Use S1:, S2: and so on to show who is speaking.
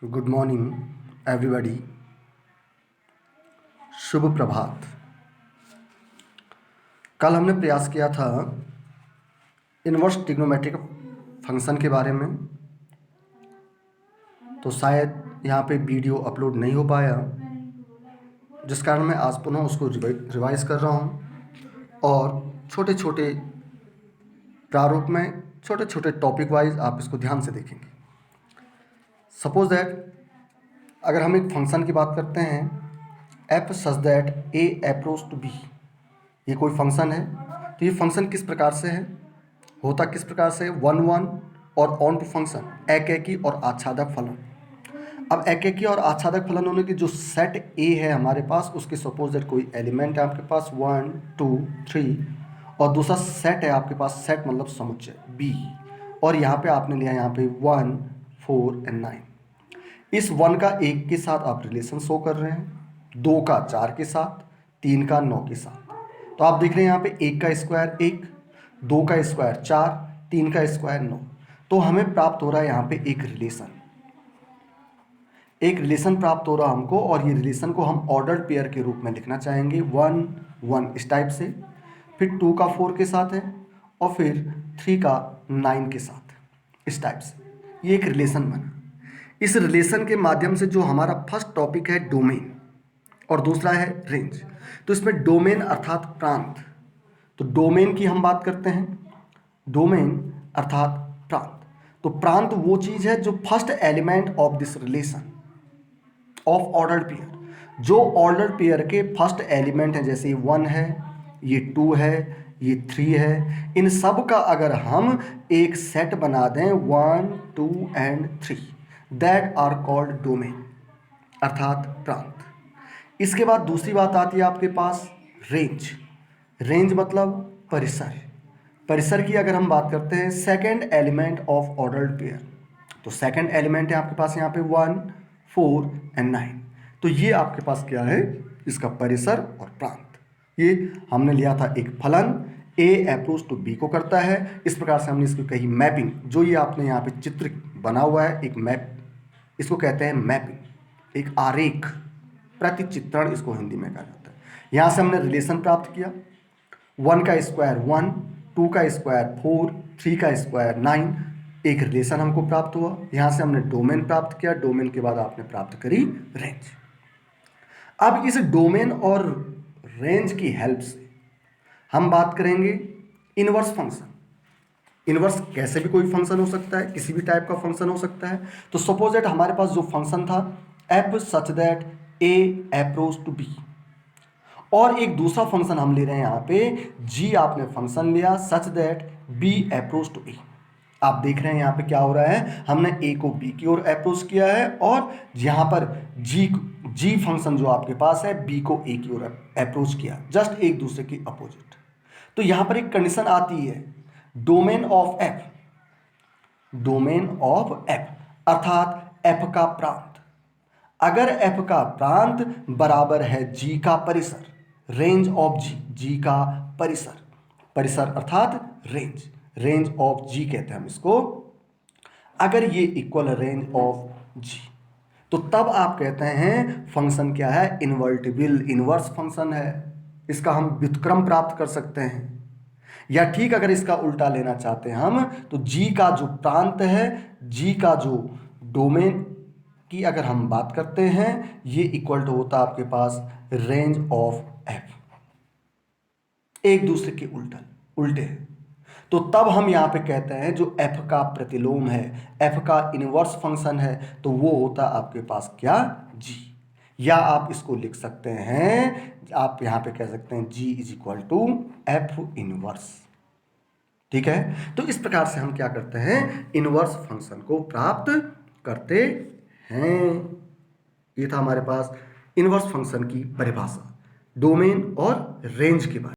S1: Good morning everybody. शुभ प्रभात। कल हमने प्रयास किया था इन्वर्स ट्रिग्नोमेट्रिक फंक्शन के बारे में, तो शायद यहाँ पे वीडियो अपलोड नहीं हो पाया, जिस कारण मैं आज पुनः उसको रिवाइज कर रहा हूँ और छोटे छोटे प्रारूप में छोटे छोटे टॉपिक वाइज आप इसको ध्यान से देखेंगे। सपोज दैट अगर हम एक फंक्शन की बात करते हैं F such that A approach to B, ये कोई फंक्शन है, तो ये फंक्शन किस प्रकार से है, होता किस प्रकार से, वन वन और ऑन टू फंक्शन, एकैकी और आच्छादक फलन। अब एकैकी और आच्छादक फलन होने की जो सेट ए है हमारे पास, उसके सपोज दैट कोई एलिमेंट है आपके पास 1 2 3 और दूसरा सेट है आपके पास, सेट मतलब समुच्चय बी, और यहाँ पे आपने लिया यहाँ पे 1 4 एंड 9। इस 1 का 1 के साथ आप रिलेशन शो कर रहे हैं, 2 का 4 के साथ, 3 का 9 के साथ। तो आप देख रहे हैं यहाँ पे 1 का स्क्वायर 1, 2 का स्क्वायर 4, 3 का स्क्वायर 9। तो हमें प्राप्त हो रहा है यहाँ पे एक रिलेशन प्राप्त हो रहा हमको, और ये रिलेशन को हम ऑर्डर्ड पेयर के रूप में लिखना चाहेंगे 1 1 इस टाइप से, फिर 2 का 4 के साथ है और फिर 3 का 9 के साथ इस टाइप से। ये एक रिलेशन बना। इस रिलेशन के माध्यम से जो हमारा फर्स्ट टॉपिक है डोमेन और दूसरा है रेंज, तो इसमें डोमेन अर्थात प्रांत, तो डोमेन की हम बात करते हैं, डोमेन अर्थात प्रांत। तो प्रांत वो चीज है जो first element of this relation of ordered pair, जो ऑर्डर्ड पेयर के फर्स्ट एलिमेंट है, जैसे 1 है, ये 2 है, ये 3 है, इन सब का अगर हम एक सेट बना दें 1 2 and 3, that are called domain अर्थात प्रांत। इसके बाद दूसरी बात आती है आपके पास रेंज। रेंज मतलब परिसर। परिसर की अगर हम बात करते हैं second element of ordered pair, तो सेकंड एलिमेंट है आपके पास यहाँ पे 1 4 एंड 9। तो ये आपके पास क्या है, इसका परिसर और प्रांत। ये हमने लिया था एक फलन ए अप्रोच टू बी को करता है, इस प्रकार से हमने इसकी कही मैपिंग। जो ये आपने यहाँ पे चित्र बना हुआ है एक मैप, इसको कहते हैं मैपिंग, एक आरेख, प्रतिचित्रण इसको हिंदी में कहा जाता है। यहाँ से हमने रिलेशन प्राप्त किया, 1 का स्क्वायर 1, 2 का स्क्वायर 4, 3 का स्क्वायर 9, एक रिलेशन हमको प्राप्त हुआ। यहाँ से हमने डोमेन प्राप्त किया, डोमेन के बाद आपने प्राप्त करी रेंज। अब इस डोमेन और रेंज की हेल्प से हम बात करेंगे इनवर्स फंक्शन। इनवर्स कैसे भी कोई फंक्शन हो सकता है, किसी भी टाइप का फंक्शन हो सकता है। तो सपोज दैट हमारे पास जो फंक्शन था F such that A approach to B, और एक दूसरा फंक्शन हम ले रहे हैं यहाँ पे जी, आपने फंक्शन लिया such that B approach to A. आप देख रहे हैं यहाँ पे क्या हो रहा है, हमने ए को बी की ओर अप्रोच किया है, और यहाँ पर जी फंक्शन जो आपके पास है बी को ए की ओर अप्रोच किया, जस्ट एक दूसरे की अपोजिट। तो यहाँ पर एक कंडीशन आती है domain of F, domain of F अर्थात एफ का प्रांत। अगर एफ का प्रांत बराबर है जी का परिसर, रेंज ऑफ जी, जी का परिसर, परिसर अर्थात रेंज, रेंज ऑफ जी कहते हैं हम इसको। अगर ये इक्वल रेंज ऑफ जी, तो तब आप कहते हैं फंक्शन क्या है, इनवर्टिबल, इनवर्स फंक्शन है। इसका हम व्युत्क्रम प्राप्त कर सकते हैं, या ठीक अगर इसका उल्टा लेना चाहते हैं हम, तो जी का जो प्रांत है, जी का जो डोमेन की अगर हम बात करते हैं, ये इक्वल टू होता है आपके पास रेंज ऑफ एफ, एक दूसरे के उल्टे हैं। तो तब हम यहाँ पे कहते हैं जो एफ का प्रतिलोम है, एफ का इनवर्स फंक्शन है, तो वो होता आपके पास क्या, जी। या आप इसको लिख सकते हैं, आप यहाँ पे कह सकते हैं G is equal to F inverse. ठीक है, तो इस प्रकार से हम क्या करते हैं, इनवर्स फंक्शन को प्राप्त करते हैं। ये था हमारे पास इनवर्स फंक्शन की परिभाषा, डोमेन और रेंज के बारे में।